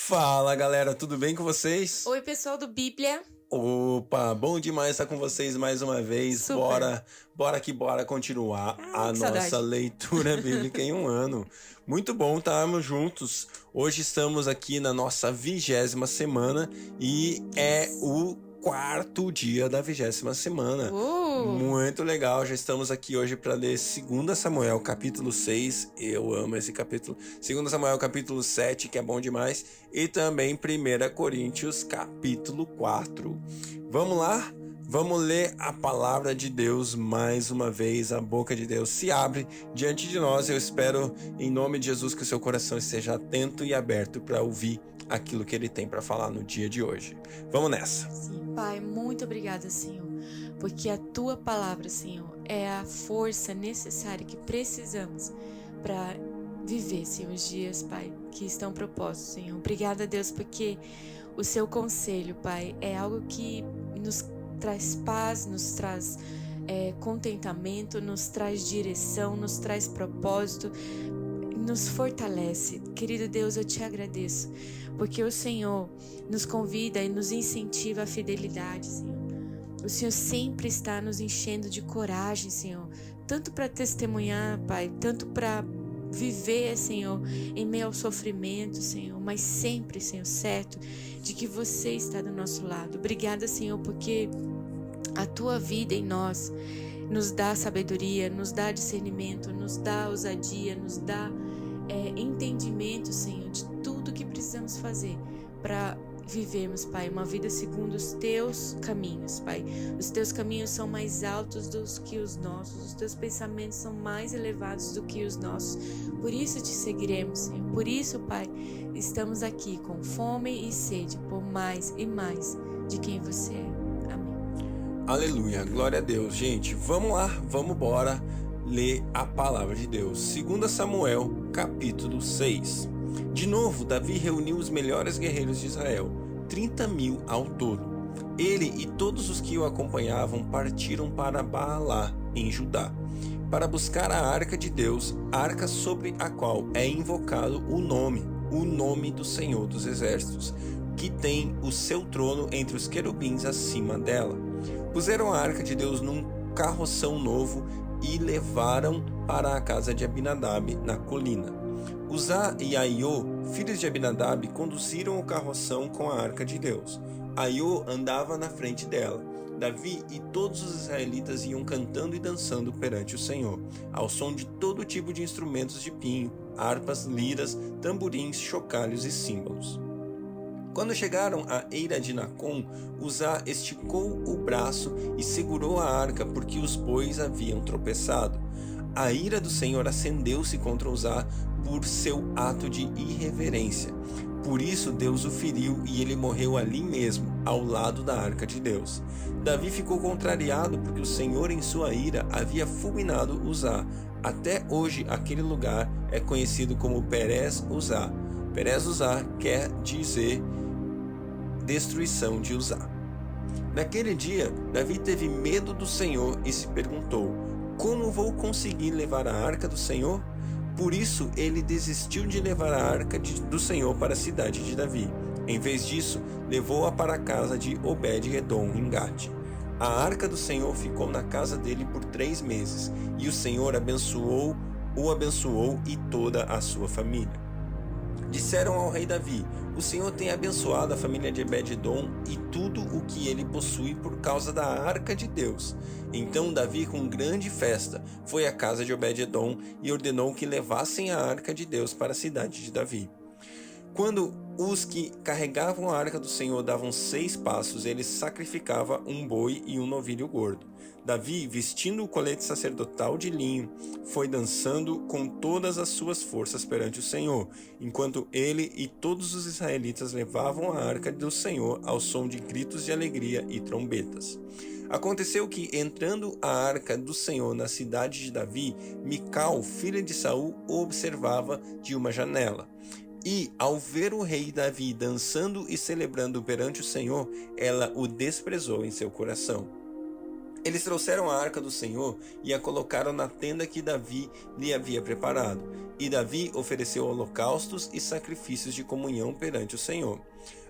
Fala galera, tudo bem com vocês? Oi, pessoal do Bíblia. Opa, bom demais estar com vocês mais uma vez. Super. Bora continuar Ai, a que nossa saudade. leitura bíblica em um ano. Muito bom estarmos juntos. Hoje estamos aqui na nossa 20ª semana e é o quarto dia da 20ª semana. Muito legal, já estamos aqui hoje para ler 2 Samuel capítulo 6, eu amo esse capítulo, 2 Samuel capítulo 7, que é bom demais, e também 1 Coríntios capítulo 4. Vamos lá? Vamos ler a palavra de Deus mais uma vez. A boca de Deus se abre diante de nós. Eu espero, em nome de Jesus, que o seu coração esteja atento e aberto para ouvir aquilo que ele tem para falar no dia de hoje. Vamos nessa. Sim, Pai, muito obrigada, Senhor, porque a Tua palavra, Senhor, é a força necessária que precisamos para viver, Senhor, os dias, Pai, que estão propostos, Senhor. Obrigada, Deus, porque o Seu conselho, Pai, é algo que nos traz paz, nos traz contentamento, nos traz direção, nos traz propósito, nos fortalece. Querido Deus, eu te agradeço, porque o Senhor nos convida e nos incentiva à fidelidade, Senhor. O Senhor sempre está nos enchendo de coragem, Senhor, tanto para testemunhar, Pai, tanto para viver, Senhor, em meio ao sofrimento, Senhor, mas sempre, Senhor, certo de que você está do nosso lado. Obrigada, Senhor, porque a Tua vida em nós nos dá sabedoria, nos dá discernimento, nos dá ousadia, nos dá entendimento, Senhor, de tudo que precisamos fazer para vivermos, Pai, uma vida segundo os Teus caminhos, Pai. Os Teus caminhos são mais altos do que os nossos, os Teus pensamentos são mais elevados do que os nossos. Por isso te seguiremos, Senhor. Por isso, Pai, estamos aqui com fome e sede por mais e mais de quem você é. Amém. Aleluia, glória a Deus. Gente, vamos lá, vamos embora ler a palavra de Deus. 2 Samuel, capítulo 6. De novo, Davi reuniu os melhores guerreiros de Israel, 30.000 ao todo. Ele e todos os que o acompanhavam partiram para Baalá, em Judá, para buscar a arca de Deus, a arca sobre a qual é invocado o nome do Senhor dos Exércitos, que tem o seu trono entre os querubins acima dela. Puseram a arca de Deus num carroção novo e levaram para a casa de Abinadab na colina. Uzá e Aiô, filhos de Abinadab, conduziram o carroção com a arca de Deus. Aiô andava na frente dela. Davi e todos os israelitas iam cantando e dançando perante o Senhor, ao som de todo tipo de instrumentos de pinho, harpas, liras, tamborins, chocalhos e símbolos. Quando chegaram à eira de Nacon, Uzá esticou o braço e segurou a arca, porque os bois haviam tropeçado. A ira do Senhor acendeu-se contra Uzá por seu ato de irreverência. Por isso Deus o feriu e ele morreu ali mesmo, ao lado da arca de Deus. Davi ficou contrariado porque o Senhor em sua ira havia fulminado Uzá. Até hoje aquele lugar é conhecido como Perez Uzá. Perez Uzá quer dizer destruição de Uzá. Naquele dia, Davi teve medo do Senhor e se perguntou: como vou conseguir levar a arca do Senhor? Por isso, ele desistiu de levar a arca do Senhor para a cidade de Davi. Em vez disso, levou-a para a casa de Obed-Edom em Gate. A arca do Senhor ficou na casa dele por 3 meses, e o Senhor o abençoou e toda a sua família. Disseram ao rei Davi: o Senhor tem abençoado a família de Obed-Edom e tudo o que ele possui por causa da arca de Deus. Então Davi, com grande festa, foi à casa de Obed-Edom e ordenou que levassem a arca de Deus para a cidade de Davi. Quando os que carregavam a arca do Senhor davam 6 passos, ele sacrificava um boi e um novilho gordo. Davi, vestindo o colete sacerdotal de linho, foi dançando com todas as suas forças perante o Senhor, enquanto ele e todos os israelitas levavam a arca do Senhor ao som de gritos de alegria e trombetas. Aconteceu que, entrando a arca do Senhor na cidade de Davi, Mical, filha de Saul, o observava de uma janela. E, ao ver o rei Davi dançando e celebrando perante o Senhor, ela o desprezou em seu coração. Eles trouxeram a arca do Senhor e a colocaram na tenda que Davi lhe havia preparado. E Davi ofereceu holocaustos e sacrifícios de comunhão perante o Senhor.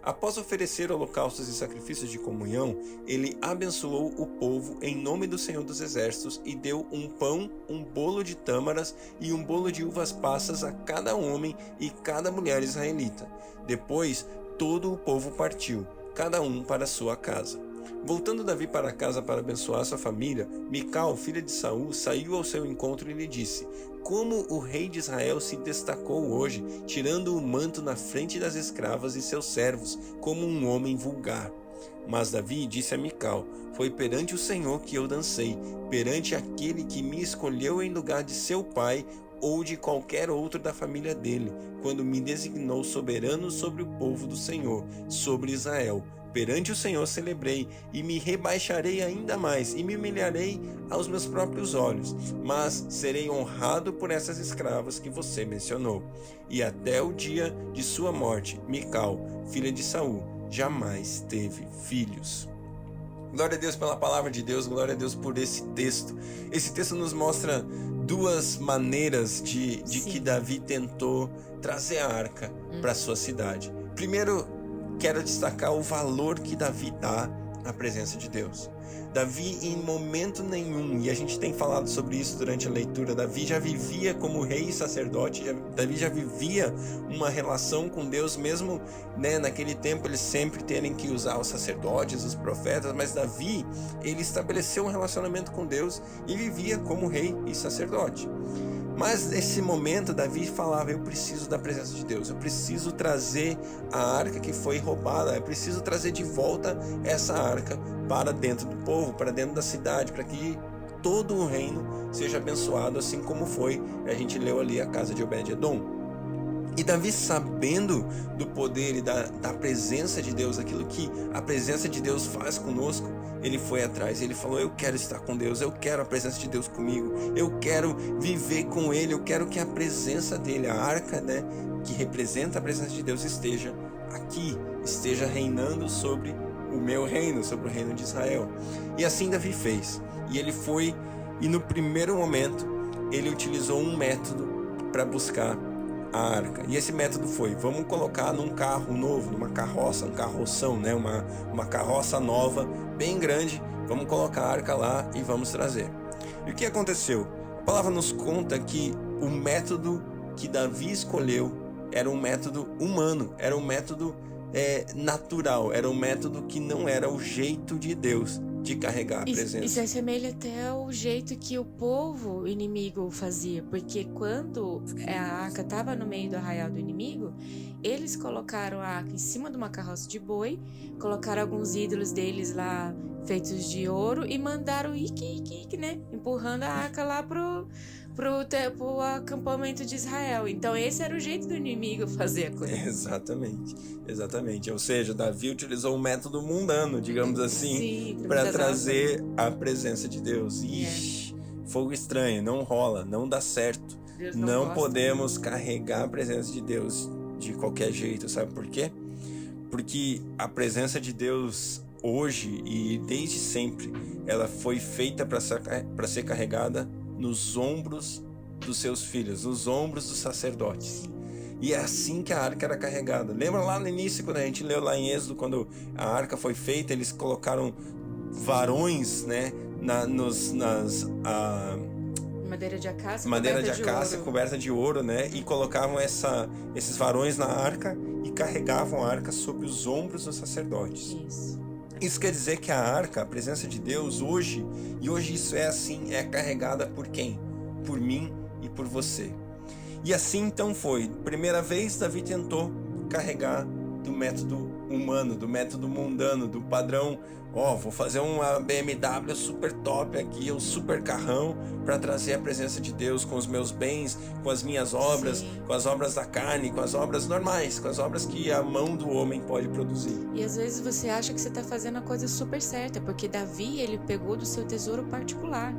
Após oferecer holocaustos e sacrifícios de comunhão, ele abençoou o povo em nome do Senhor dos Exércitos e deu um pão, um bolo de tâmaras e um bolo de uvas passas a cada homem e cada mulher israelita. Depois, todo o povo partiu, cada um para sua casa. Voltando Davi para casa para abençoar sua família, Mical, filha de Saul, saiu ao seu encontro e lhe disse: como o rei de Israel se destacou hoje, tirando o manto na frente das escravas e seus servos, como um homem vulgar. Mas Davi disse a Mical: foi perante o Senhor que eu dancei, perante aquele que me escolheu em lugar de seu pai ou de qualquer outro da família dele, quando me designou soberano sobre o povo do Senhor, sobre Israel. Perante o Senhor celebrei, e me rebaixarei ainda mais, e me humilharei aos meus próprios olhos, mas serei honrado por essas escravas que você mencionou. E até o dia de sua morte, Mical, filha de Saul, jamais teve filhos. Glória a Deus pela palavra de Deus, glória a Deus por esse texto. Esse texto nos mostra duas maneiras de que Davi tentou trazer a arca para sua cidade. Primeiro, quero destacar o valor que Davi dá à presença de Deus. Davi, em momento nenhum, e a gente tem falado sobre isso durante a leitura, Davi já vivia como rei e sacerdote, Davi já vivia uma relação com Deus, mesmo naquele tempo eles sempre terem que usar os sacerdotes, os profetas, mas Davi, ele estabeleceu um relacionamento com Deus e vivia como rei e sacerdote. Mas nesse momento Davi falava: eu preciso da presença de Deus, eu preciso trazer a arca que foi roubada, eu preciso trazer de volta essa arca para dentro do povo, para dentro da cidade, para que todo o reino seja abençoado, assim como foi, a gente leu ali a casa de Obed-Edom. E Davi, sabendo do poder e da presença de Deus, aquilo que a presença de Deus faz conosco, ele foi atrás, ele falou: eu quero estar com Deus, eu quero a presença de Deus comigo, eu quero viver com Ele, eu quero que a presença dele, a arca, que representa a presença de Deus, esteja aqui, esteja reinando sobre o meu reino, sobre o reino de Israel. E assim Davi fez, e ele foi, e no primeiro momento, ele utilizou um método para buscar a arca. E esse método foi: vamos colocar num carro novo, numa carroça, um carroção, uma carroça nova, bem grande, vamos colocar a arca lá e vamos trazer. E o que aconteceu? A palavra nos conta que o método que Davi escolheu era um método humano, era um método natural, era um método que não era o jeito de Deus de carregar a presença. Isso assemelha até ao jeito que o povo inimigo fazia, porque quando a arca estava no meio do arraial do inimigo, eles colocaram a arca em cima de uma carroça de boi, colocaram alguns ídolos deles lá feitos de ouro e mandaram empurrando a arca lá pro acampamento de Israel. Então esse era o jeito do inimigo fazer a coisa. Exatamente. Ou seja, Davi utilizou um método mundano, digamos assim, para trazer a presença de Deus. Ixi, fogo estranho, não rola, não dá certo. Não podemos carregar a presença de Deus de qualquer jeito, sabe por quê? Porque a presença de Deus hoje e desde sempre, ela foi feita para ser carregada nos ombros dos seus filhos, nos ombros dos sacerdotes. E é assim que a arca era carregada. Lembra lá no início, quando a gente leu lá em Êxodo, quando a arca foi feita, eles colocaram varões, madeira de acácia coberta de ouro, e colocavam esses varões na arca e carregavam a arca sobre os ombros dos sacerdotes. Isso quer dizer que a arca, a presença de Deus hoje isso é assim, é carregada por quem? Por mim e por você. E assim então foi. Primeira vez Davi tentou carregar do método humano, do método mundano, do padrão: vou fazer uma BMW super top aqui, um super carrão, para trazer a presença de Deus com os meus bens, com as minhas obras, com as obras da carne, com as obras normais, com as obras que a mão do homem pode produzir. E às vezes você acha que você está fazendo a coisa super certa, porque Davi, ele pegou do seu tesouro particular.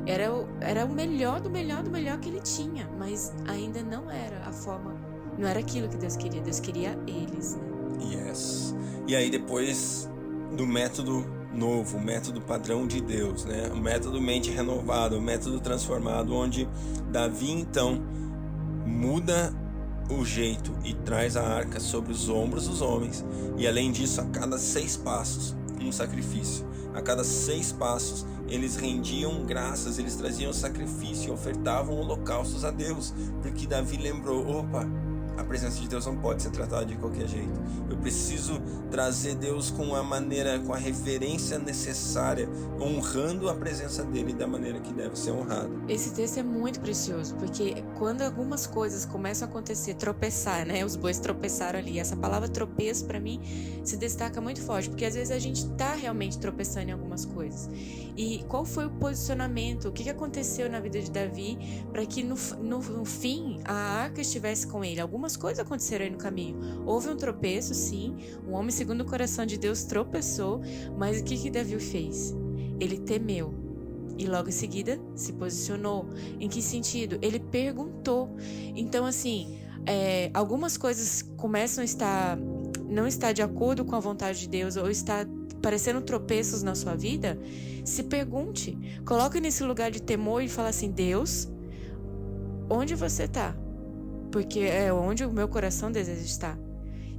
Era o melhor do melhor do melhor que ele tinha, mas ainda não era a forma, não era aquilo que Deus queria. Deus queria eles, Yes. E aí depois do método novo, o método padrão de Deus, né? O método mente renovada, o método transformado, onde Davi então muda o jeito e traz a arca sobre os ombros dos homens, e além disso, a cada 6 passos um sacrifício, a cada 6 passos eles rendiam graças, eles traziam sacrifício, ofertavam holocaustos a Deus, porque Davi lembrou: opa, a presença de Deus não pode ser tratada de qualquer jeito. Eu preciso trazer Deus com a maneira, com a reverência necessária, honrando a presença dele da maneira que deve ser honrada. Esse texto é muito precioso, porque quando algumas coisas começam a acontecer, tropeçar, né? Os bois tropeçaram ali. Essa palavra tropeço, para mim, se destaca muito forte, porque às vezes a gente tá realmente tropeçando em algumas coisas. E qual foi o posicionamento? O que aconteceu na vida de Davi para que no fim a arca estivesse com ele? Algumas coisas aconteceram aí no caminho. Houve um tropeço, sim. Um homem segundo o coração de Deus tropeçou, mas o que Davi fez? Ele temeu. E logo em seguida se posicionou. Em que sentido? Ele perguntou. Então, assim, algumas coisas começam a não estar de acordo com a vontade de Deus, ou está parecendo tropeços na sua vida. Se pergunte, coloque nesse lugar de temor e fala assim: Deus, onde você está? Porque é onde o meu coração deseja estar.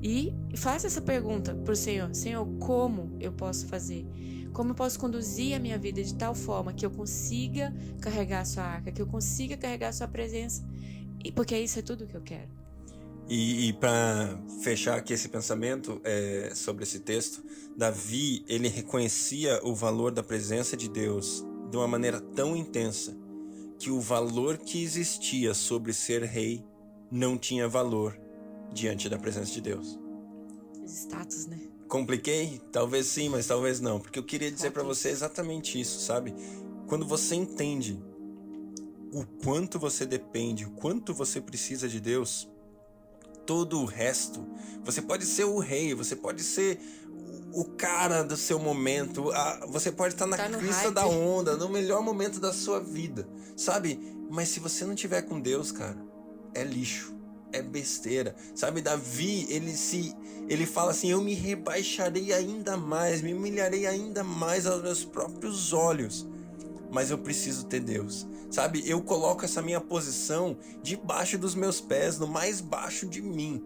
E faça essa pergunta para o Senhor: Senhor, como eu posso fazer? Como eu posso conduzir a minha vida de tal forma que eu consiga carregar a sua arca, que eu consiga carregar a sua presença? Porque isso é tudo que eu quero. E para fechar aqui esse pensamento sobre esse texto, Davi, ele reconhecia o valor da presença de Deus de uma maneira tão intensa que o valor que existia sobre ser rei não tinha valor diante da presença de Deus. Status, né? Compliquei? Talvez sim, mas talvez não, porque eu queria dizer para você exatamente isso, sabe? Quando você entende o quanto você depende, o quanto você precisa de Deus, todo o resto, você pode ser o rei, você pode ser o cara do seu momento, você pode estar na crista da onda, no melhor momento da sua vida, sabe? Mas se você não tiver com Deus, cara, é lixo, é besteira, sabe? Davi, ele fala assim: eu me rebaixarei ainda mais, me humilharei ainda mais aos meus próprios olhos, mas eu preciso ter Deus, sabe? Eu coloco essa minha posição debaixo dos meus pés, no mais baixo de mim,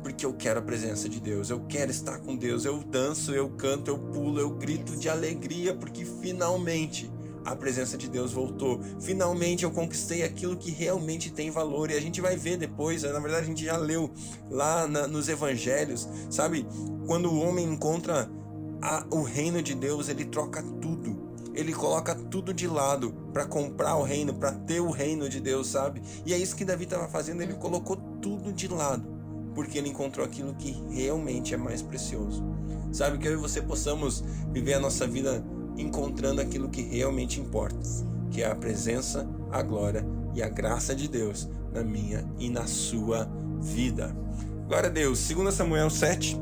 porque eu quero a presença de Deus, eu quero estar com Deus, eu danço, eu canto, eu pulo, eu grito de alegria, porque finalmente a presença de Deus voltou, finalmente eu conquistei aquilo que realmente tem valor. E a gente vai ver depois, na verdade a gente já leu lá nos evangelhos, sabe? Quando o homem encontra o reino de Deus, ele troca tudo. Ele coloca tudo de lado para comprar o reino, para ter o reino de Deus, sabe? E é isso que Davi estava fazendo, ele colocou tudo de lado, porque ele encontrou aquilo que realmente é mais precioso. Sabe, que eu e você possamos viver a nossa vida encontrando aquilo que realmente importa, que é a presença, a glória e a graça de Deus na minha e na sua vida. Glória a Deus. 2 Samuel 7.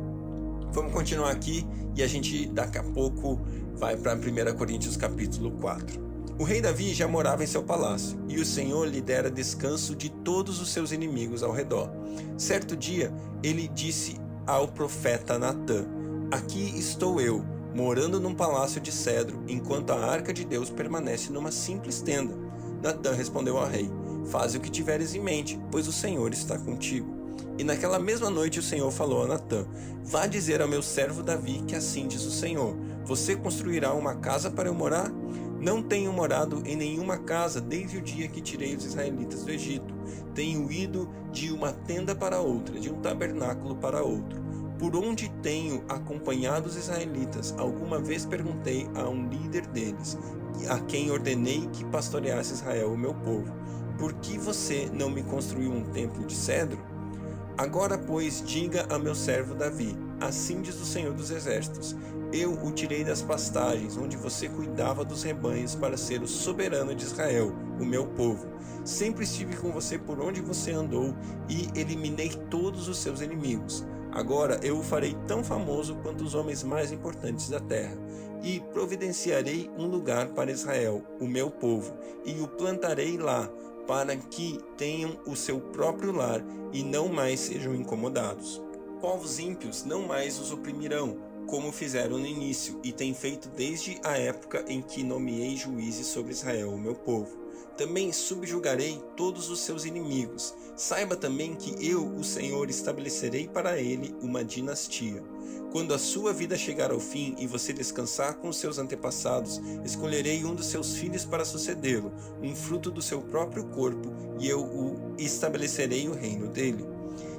Vamos continuar aqui e a gente daqui a pouco vai para 1 Coríntios capítulo 4. O rei Davi já morava em seu palácio, e o Senhor lhe dera descanso de todos os seus inimigos ao redor. Certo dia, ele disse ao profeta Natã: aqui estou eu, morando num palácio de cedro, enquanto a arca de Deus permanece numa simples tenda. Natã respondeu ao rei: faze o que tiveres em mente, pois o Senhor está contigo. E naquela mesma noite o Senhor falou a Natã: vá dizer ao meu servo Davi que assim diz o Senhor: você construirá uma casa para eu morar? Não tenho morado em nenhuma casa desde o dia que tirei os israelitas do Egito. Tenho ido de uma tenda para outra, de um tabernáculo para outro. Por onde tenho acompanhado os israelitas, alguma vez perguntei a um líder deles, a quem ordenei que pastoreasse Israel, o meu povo: por que você não me construiu um templo de cedro? Agora, pois, diga a meu servo Davi: assim diz o Senhor dos Exércitos: eu o tirei das pastagens, onde você cuidava dos rebanhos, para ser o soberano de Israel, o meu povo. Sempre estive com você por onde você andou e eliminei todos os seus inimigos. Agora eu o farei tão famoso quanto os homens mais importantes da terra, e providenciarei um lugar para Israel, o meu povo, e o plantarei lá, para que tenham o seu próprio lar e não mais sejam incomodados. Povos ímpios não mais os oprimirão, como fizeram no início, e têm feito desde a época em que nomeei juízes sobre Israel, o meu povo. Também subjugarei todos os seus inimigos. Saiba também que eu, o Senhor, estabelecerei para ele uma dinastia. Quando a sua vida chegar ao fim e você descansar com os seus antepassados, escolherei um dos seus filhos para sucedê-lo, um fruto do seu próprio corpo, e eu o estabelecerei o reino dele.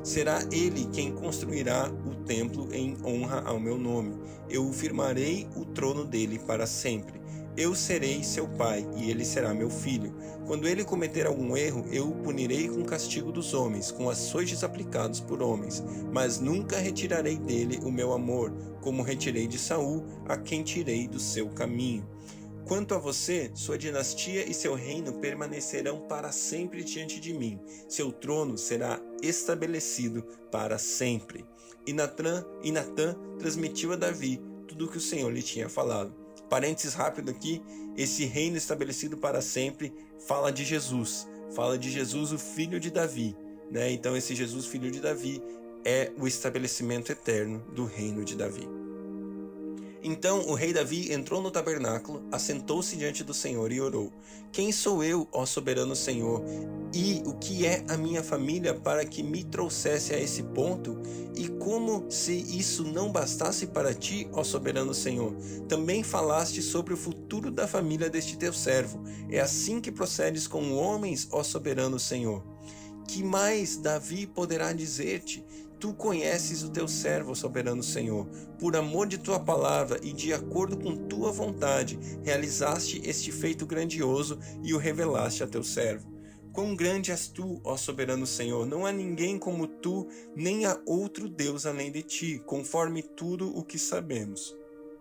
Será ele quem construirá o templo em honra ao meu nome. Eu firmarei o trono dele para sempre. Eu serei seu pai, e ele será meu filho. Quando ele cometer algum erro, eu o punirei com o castigo dos homens, com açoites aplicados por homens. Mas nunca retirarei dele o meu amor, como retirei de Saul, a quem tirei do seu caminho. Quanto a você, sua dinastia e seu reino permanecerão para sempre diante de mim. Seu trono será estabelecido para sempre. E Natã transmitiu a Davi tudo o que o Senhor lhe tinha falado. Parênteses rápido aqui, esse reino estabelecido para sempre fala de Jesus, o filho de Davi, né? Então esse Jesus, filho de Davi, é o estabelecimento eterno do reino de Davi. Então o rei Davi entrou no tabernáculo, assentou-se diante do Senhor e orou: Quem sou eu, ó soberano Senhor? E o que é a minha família para que me trouxesse a esse ponto? E como se isso não bastasse para ti, ó soberano Senhor, também falaste sobre o futuro da família deste teu servo. É assim que procedes com homens, ó soberano Senhor. Que mais Davi poderá dizer-te? Tu conheces o teu servo, soberano Senhor. Por amor de tua palavra e de acordo com tua vontade, realizaste este feito grandioso e o revelaste a teu servo. Quão grande és tu, ó soberano Senhor! Não há ninguém como tu, nem há outro Deus além de ti, conforme tudo o que sabemos.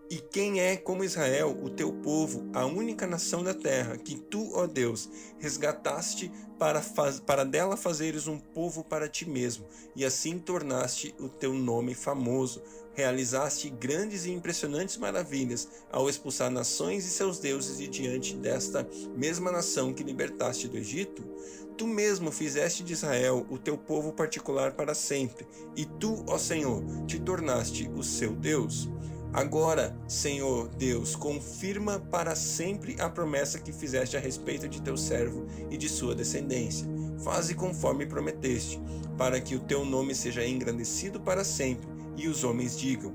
E quem é como Israel, o teu povo, a única nação da terra, que tu, ó Deus, resgataste para dela fazeres um povo para ti mesmo, e assim tornaste o teu nome famoso, realizaste grandes e impressionantes maravilhas, ao expulsar nações e seus deuses de diante desta mesma nação que libertaste do Egito? Tu mesmo fizeste de Israel o teu povo particular para sempre, e tu, ó Senhor, te tornaste o seu Deus. Agora, Senhor Deus, confirma para sempre a promessa que fizeste a respeito de teu servo e de sua descendência. Faze conforme prometeste, para que o teu nome seja engrandecido para sempre, e os homens digam: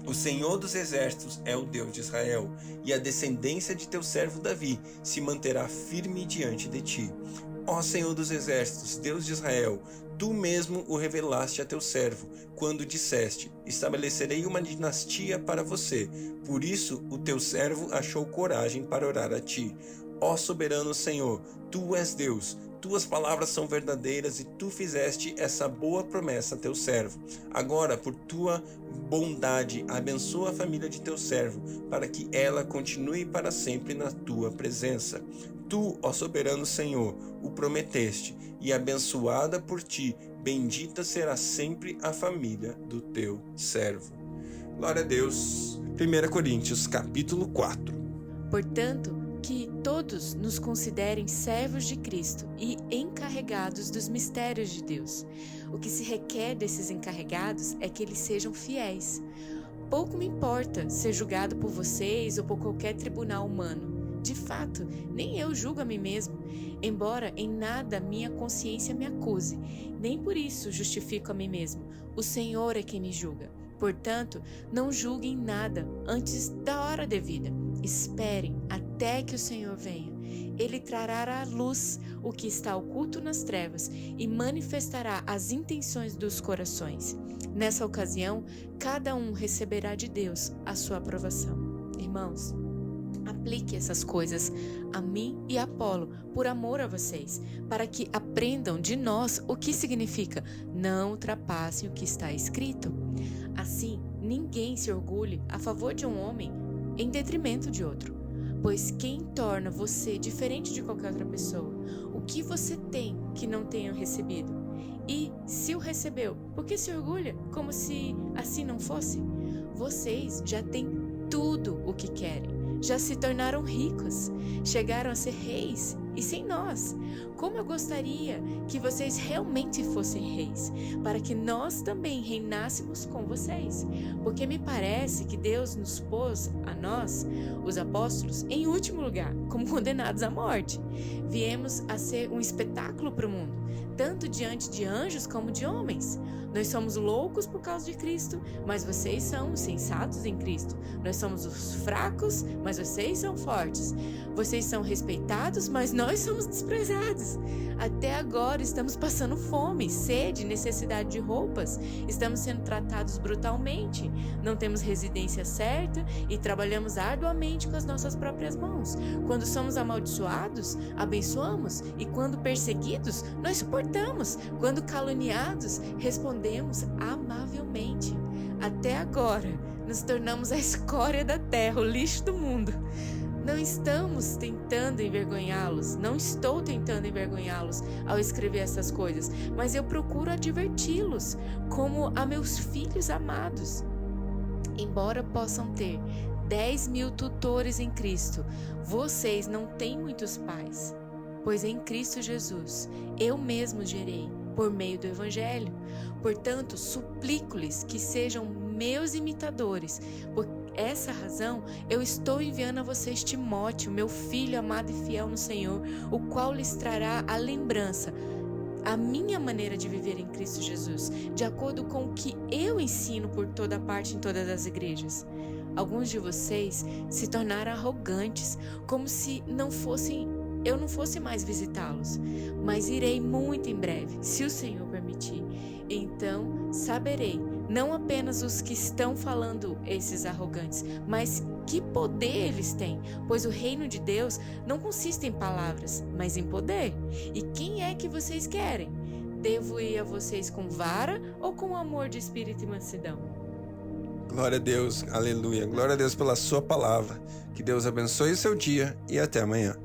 O Senhor dos exércitos é o Deus de Israel, e a descendência de teu servo Davi se manterá firme diante de ti. Ó Senhor dos exércitos, Deus de Israel, tu mesmo o revelaste a teu servo, quando disseste: estabelecerei uma dinastia para você. Por isso o teu servo achou coragem para orar a ti. Ó soberano Senhor, tu és Deus, tuas palavras são verdadeiras e tu fizeste essa boa promessa a teu servo. Agora, por tua bondade, abençoa a família de teu servo, para que ela continue para sempre na tua presença. Tu, ó soberano Senhor, o prometeste, e abençoada por ti, bendita será sempre a família do teu servo. Glória a Deus. 1 Coríntios, capítulo 4. Portanto, que todos nos considerem servos de Cristo e encarregados dos mistérios de Deus. O que se requer desses encarregados é que eles sejam fiéis. Pouco me importa ser julgado por vocês ou por qualquer tribunal humano. De fato, nem eu julgo a mim mesmo, embora em nada minha consciência me acuse, nem por isso justifico a mim mesmo. O Senhor é quem me julga. Portanto, não julguem nada antes da hora devida. Esperem até que o Senhor venha. Ele trará à luz o que está oculto nas trevas e manifestará as intenções dos corações. Nessa ocasião, cada um receberá de Deus a sua aprovação. Irmãos, aplique essas coisas a mim e a Apolo, por amor a vocês, para que aprendam de nós o que significa não ultrapassem o que está escrito. Assim, ninguém se orgulhe a favor de um homem em detrimento de outro, pois quem torna você diferente de qualquer outra pessoa? O que você tem que não tenham recebido? E, se o recebeu, por que se orgulha como se assim não fosse? Vocês já têm tudo o que querem. Já se tornaram ricos, chegaram a ser reis e sem nós. Como eu gostaria que vocês realmente fossem reis, para que nós também reinássemos com vocês. Porque me parece que Deus nos pôs a nós, os apóstolos, em último lugar, como condenados à morte. Viemos a ser um espetáculo para o mundo, tanto diante de anjos como de homens. Nós somos loucos por causa de Cristo, mas vocês são os sensatos em Cristo. Nós somos os fracos, mas vocês são fortes. Vocês são respeitados, mas nós somos desprezados. Até agora estamos passando fome, sede, necessidade de roupas. Estamos sendo tratados brutalmente. Não temos residência certa e trabalhamos arduamente com as nossas próprias mãos. Quando somos amaldiçoados, abençoamos. E quando perseguidos, nós suportamos. Quando caluniados, respondemos amavelmente. Até agora, nos tornamos a escória da terra, o lixo do mundo. Não estamos tentando envergonhá-los, não estou tentando envergonhá-los ao escrever essas coisas, mas eu procuro adverti-los como a meus filhos amados. Embora possam ter 10.000 tutores em Cristo, vocês não têm muitos pais, pois em Cristo Jesus eu mesmo gerei por meio do Evangelho. Portanto, suplico-lhes que sejam meus imitadores. Por essa razão, eu estou enviando a vocês Timóteo, meu filho amado e fiel no Senhor, o qual lhes trará a lembrança, a minha maneira de viver em Cristo Jesus, de acordo com o que eu ensino por toda parte em todas as igrejas. Alguns de vocês se tornaram arrogantes, como se eu não fosse mais visitá-los, mas irei muito em breve, se o Senhor permitir. Então saberei, não apenas os que estão falando esses arrogantes, mas que poder eles têm, pois o reino de Deus não consiste em palavras, mas em poder. E quem é que vocês querem? Devo ir a vocês com vara ou com amor de espírito e mansidão? Glória a Deus, aleluia. Glória a Deus pela sua palavra. Que Deus abençoe o seu dia e até amanhã.